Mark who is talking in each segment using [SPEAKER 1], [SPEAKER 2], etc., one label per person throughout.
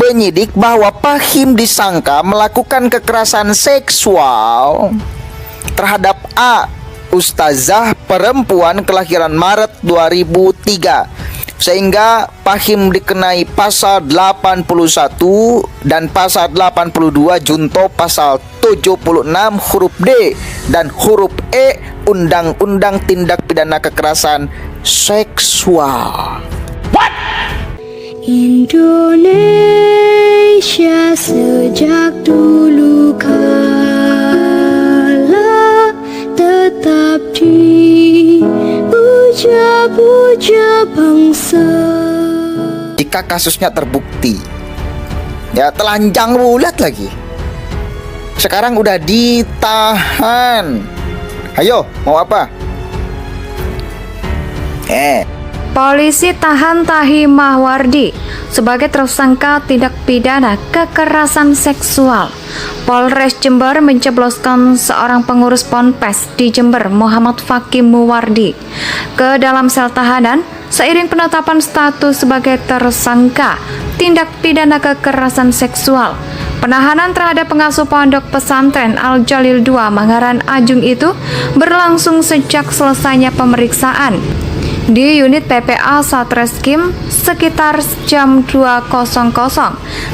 [SPEAKER 1] penyidik bahwa Fahim disangka melakukan kekerasan seksual terhadap A, ustazah perempuan kelahiran Maret 2003, sehingga Fahim dikenai pasal 81 dan pasal 82 junto pasal 76 huruf D dan huruf E Undang-Undang Tindak Pidana Kekerasan Seksual.
[SPEAKER 2] Indonesia sejak dulu kala tetap dipuja-puja bangsa.
[SPEAKER 1] Jika kasusnya terbukti, ya telanjang bulat lagi. Sekarang udah ditahan. Ayo, mau apa?
[SPEAKER 3] Polisi tahan Tahi Mahwardi sebagai tersangka tindak pidana kekerasan seksual. Polres Jember mencebloskan seorang pengurus Ponpes di Jember, Muhammad Fakim Muwardi, ke dalam sel tahanan seiring penetapan status sebagai tersangka tindak pidana kekerasan seksual. Penahanan terhadap pengasuh pondok pesantren Al-Jalil II Manggaran Ajung itu berlangsung sejak selesainya pemeriksaan di unit PPA Satreskrim sekitar jam 2.00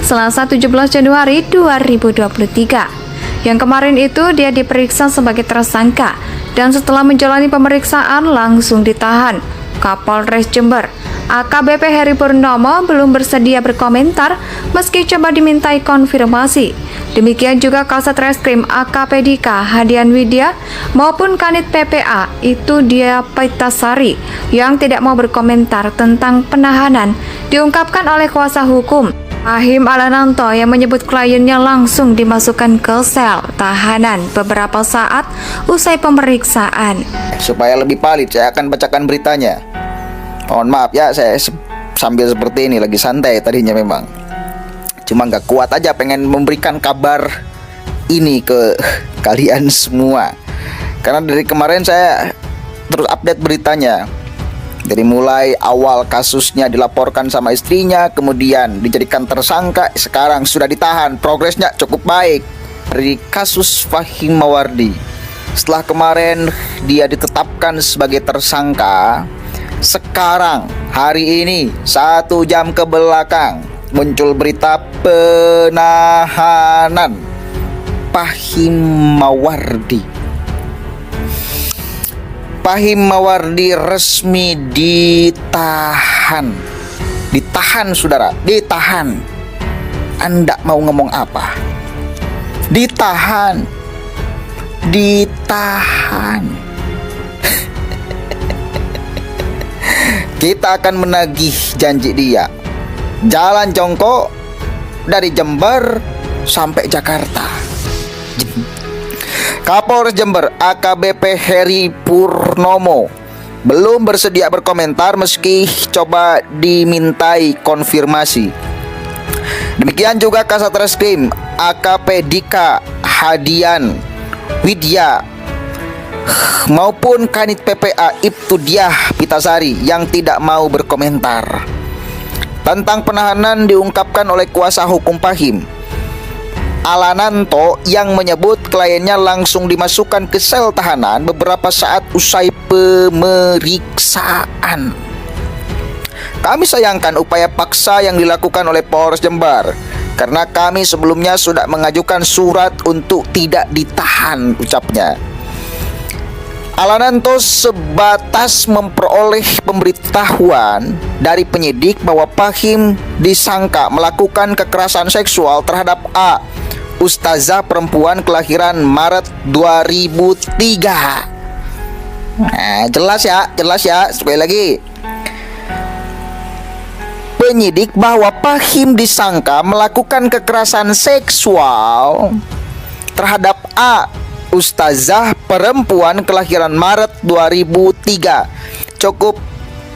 [SPEAKER 3] Selasa 17 Januari 2023. Yang kemarin itu dia diperiksa sebagai tersangka dan setelah menjalani pemeriksaan langsung ditahan. Kapolres Jember AKBP Heri Purnomo belum bersedia berkomentar meski coba dimintai konfirmasi. Demikian juga Kasat Reskrim AKP Dika Hadian Widya maupun Kanit PPA itu dia Paitasari yang tidak mau berkomentar tentang penahanan diungkapkan oleh kuasa hukum Fahim Alananto yang menyebut kliennya langsung dimasukkan ke sel tahanan beberapa saat usai pemeriksaan.
[SPEAKER 1] Supaya lebih valid, saya akan bacakan beritanya. Mohon maaf ya, saya sambil seperti ini lagi santai tadinya memang. Cuma nggak kuat aja pengen memberikan kabar ini ke kalian semua. Karena dari kemarin saya terus update beritanya. Dari mulai awal kasusnya dilaporkan sama istrinya, kemudian dijadikan tersangka, sekarang sudah ditahan. Progresnya cukup baik dari kasus Fahim Mawardi. Setelah kemarin dia ditetapkan sebagai tersangka, sekarang hari ini 1 jam ke belakang muncul berita penahanan Fahim Mawardi. Fahim Mawardi resmi ditahan. Ditahan saudara, ditahan. Anda mau ngomong apa? Ditahan. Ditahan. Kita akan menagih janji dia. Jalan jongkok dari Jember sampai Jakarta. Kapolres Jember AKBP Heri Purnomo belum bersedia berkomentar meski coba dimintai konfirmasi. Demikian juga Kasat Reskrim AKP Dika Hadian Widya maupun Kanit PPA Ibtu Diah Pitasari yang tidak mau berkomentar. Tentang penahanan diungkapkan oleh kuasa hukum Fahim Alananto yang menyebut kliennya langsung dimasukkan ke sel tahanan beberapa saat usai pemeriksaan. Kami sayangkan upaya paksa yang dilakukan oleh Polres Jember karena kami sebelumnya sudah mengajukan surat untuk tidak ditahan, ucapnya. Alananto sebatas memperoleh pemberitahuan dari penyidik bahwa Fahim disangka melakukan kekerasan seksual terhadap A, ustazah perempuan kelahiran Maret 2003. Nah, jelas ya, sekali lagi. Penyidik bahwa Fahim disangka melakukan kekerasan seksual terhadap A, ustazah perempuan kelahiran Maret 2003. Cukup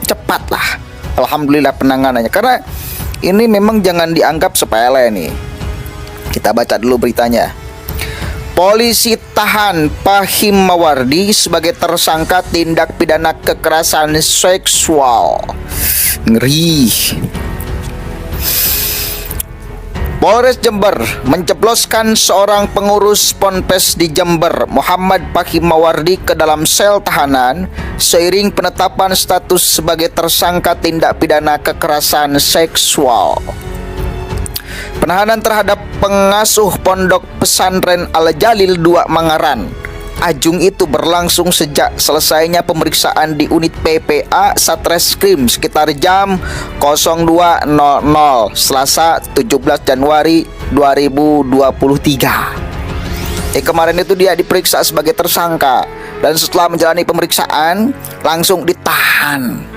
[SPEAKER 1] cepat lah, alhamdulillah penanganannya. Karena ini memang jangan dianggap sepele nih. Kita baca dulu beritanya. Polisi tahan Fahim Mawardi sebagai tersangka tindak pidana kekerasan seksual. Ngeri. Polres Jember menjebloskan seorang pengurus Ponpes di Jember, Muhammad Fahim Mawardi, ke dalam sel tahanan seiring penetapan status sebagai tersangka tindak pidana kekerasan seksual. Penahanan terhadap pengasuh pondok pesantren Al-Jalil 2 Mangaran, Ajung itu berlangsung sejak selesainya pemeriksaan di unit PPA Satreskrim sekitar jam 02.00 Selasa 17 Januari 2023. Kemarin itu dia diperiksa sebagai tersangka dan setelah menjalani pemeriksaan langsung ditahan.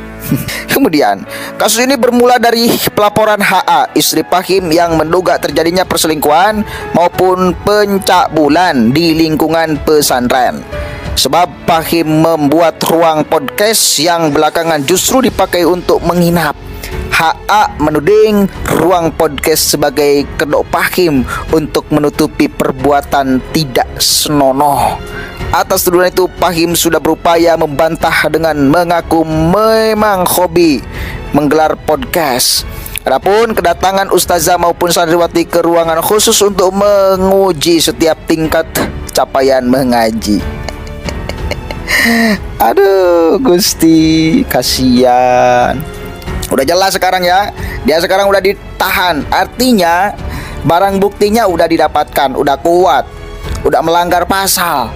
[SPEAKER 1] Kemudian, kasus ini bermula dari pelaporan HA, istri Fahim, yang menduga terjadinya perselingkuhan maupun pencabulan di lingkungan pesantren. Sebab Fahim membuat ruang podcast yang belakangan justru dipakai untuk menginap. HA menuding ruang podcast sebagai kedok Fahim untuk menutupi perbuatan tidak senonoh. Atas tuduhan itu, Fahim sudah berupaya membantah dengan mengaku memang hobi menggelar podcast. Adapun kedatangan ustazah maupun santriwati ke ruangan khusus untuk menguji setiap tingkat capaian mengaji. Aduh, Gusti, kasihan. Udah jelas sekarang ya, dia sekarang udah ditahan. Artinya barang buktinya udah didapatkan, udah kuat, udah melanggar pasal.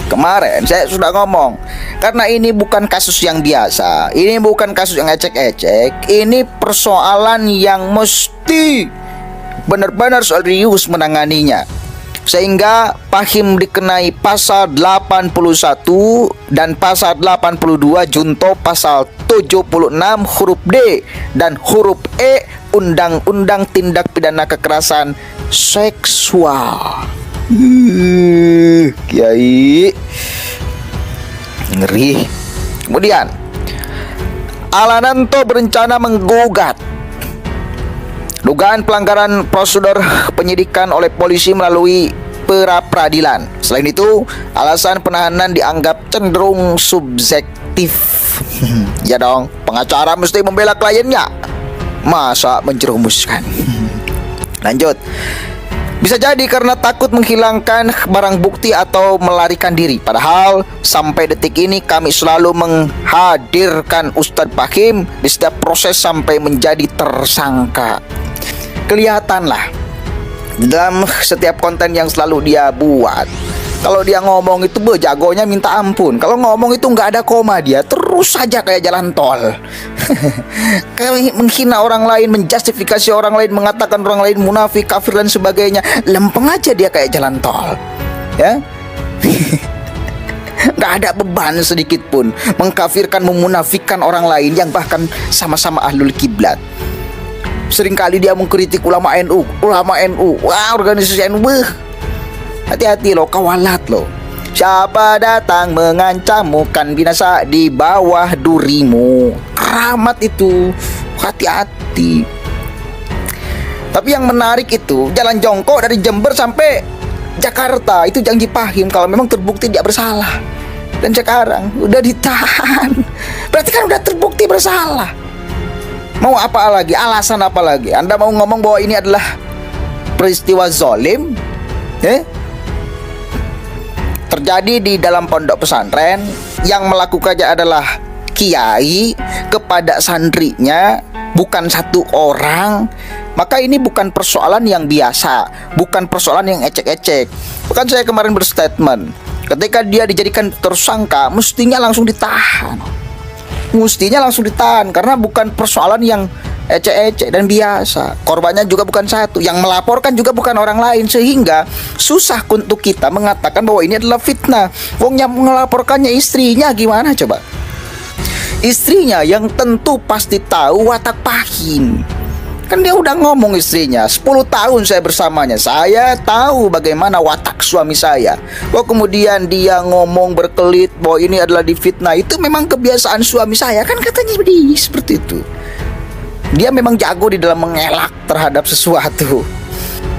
[SPEAKER 1] Kemarin saya sudah ngomong, karena ini bukan kasus yang biasa, ini bukan kasus yang ecek-ecek, ini persoalan yang mesti benar-benar serius menanganinya. Sehingga Fahim dikenai pasal 81 dan pasal 82 junto pasal 76 huruf D dan huruf E Undang-Undang Tindak Pidana Kekerasan Seksual. Kiai, ngeri. Kemudian Alananto berencana menggugat dugaan pelanggaran prosedur penyidikan oleh polisi melalui pra-peradilan. Selain itu, alasan penahanan dianggap cenderung subjektif. Ya dong, pengacara mesti membela kliennya, masa menjerumuskan. Lanjut. Bisa jadi karena takut menghilangkan barang bukti atau melarikan diri. Padahal sampai detik ini kami selalu menghadirkan Ustadz Fahim di setiap proses sampai menjadi tersangka. Kelihatanlah dalam setiap konten yang selalu dia buat, kalau dia ngomong itu jagonya minta ampun. Kalau ngomong itu nggak ada koma, dia terus saja kayak jalan tol. Kayak menghina orang lain, menjustifikasi orang lain, mengatakan orang lain munafik, kafir dan sebagainya. Lempeng aja dia kayak jalan tol, ya. Nggak ada beban sedikit pun mengkafirkan, memunafikkan orang lain yang bahkan sama-sama ahlul kiblat. Seringkali dia mengkritik ulama NU, wah, organisasi NU. Hati-hati loh, kawalat loh. Siapa datang mengancammu kan binasa di bawah durimu. Keramat itu, hati-hati. Tapi yang menarik itu jalan jongkok dari Jember sampai Jakarta, itu janji Fahim kalau memang terbukti dia bersalah. Dan sekarang udah ditahan, berarti kan udah terbukti bersalah. Mau apa lagi? Alasan apa lagi? Anda mau ngomong bahwa ini adalah peristiwa zolim, terjadi di dalam pondok pesantren, yang melakukannya adalah kiai kepada santrinya, bukan satu orang. Maka ini bukan persoalan yang biasa, bukan persoalan yang ecek-ecek. Bahkan saya kemarin berstatement, ketika dia dijadikan tersangka, mestinya langsung ditahan. Karena bukan persoalan yang ecek-ecek dan biasa. Korbannya juga bukan satu, yang melaporkan juga bukan orang lain, sehingga susah untuk kita mengatakan bahwa ini adalah fitnah. Wong yang melaporkannya istrinya, gimana coba? Istrinya yang tentu pasti tahu watak Fahim. Kan dia udah ngomong istrinya, 10 tahun saya bersamanya, saya tahu bagaimana watak suami saya. Kemudian dia ngomong berkelit bahwa ini adalah difitnah, itu memang kebiasaan suami saya, kan katanya seperti itu. Dia memang jago di dalam mengelak terhadap sesuatu.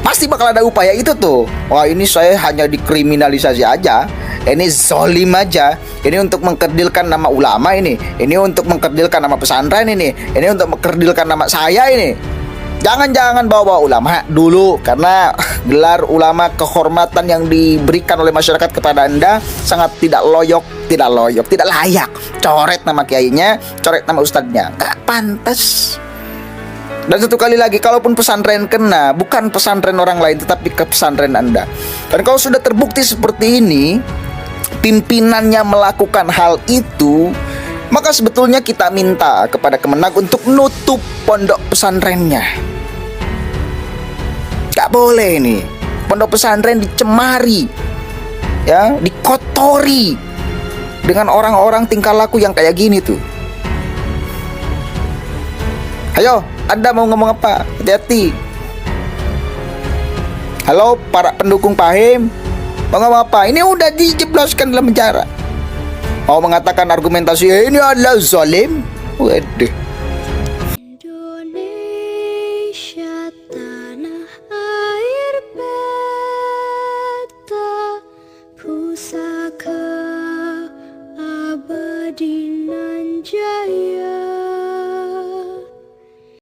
[SPEAKER 1] Pasti bakal ada upaya itu tuh. Wah, ini saya hanya dikriminalisasi aja, ini zolim aja, ini untuk mengkerdilkan nama ulama, ini untuk mengkerdilkan nama pesantren, ini untuk mengkerdilkan nama saya ini. Jangan-jangan bawa ulama dulu, karena gelar ulama kehormatan yang diberikan oleh masyarakat kepada Anda sangat tidak layak. Coret nama kiainya, coret nama ustadznya, nggak pantas. Dan satu kali lagi, kalaupun pesantren kena, bukan pesantren orang lain tetapi ke pesantren Anda. Dan kalau sudah terbukti seperti ini, pimpinannya melakukan hal itu, maka sebetulnya kita minta kepada Kemenag untuk nutup pondok pesantrennya. Gak boleh nih pondok pesantren dicemari, ya, dikotori dengan orang-orang tingkah laku yang kayak gini tuh. Ayo, Anda mau ngomong apa? Hati-hati. Halo para pendukung Pahim, mau ngomong apa? Ini udah dijebloskan dalam penjara. Mau mengatakan argumentasi ini adalah zalim? Waduh.
[SPEAKER 2] Indonesia tanah air beta, pusaka abadi nan jaya.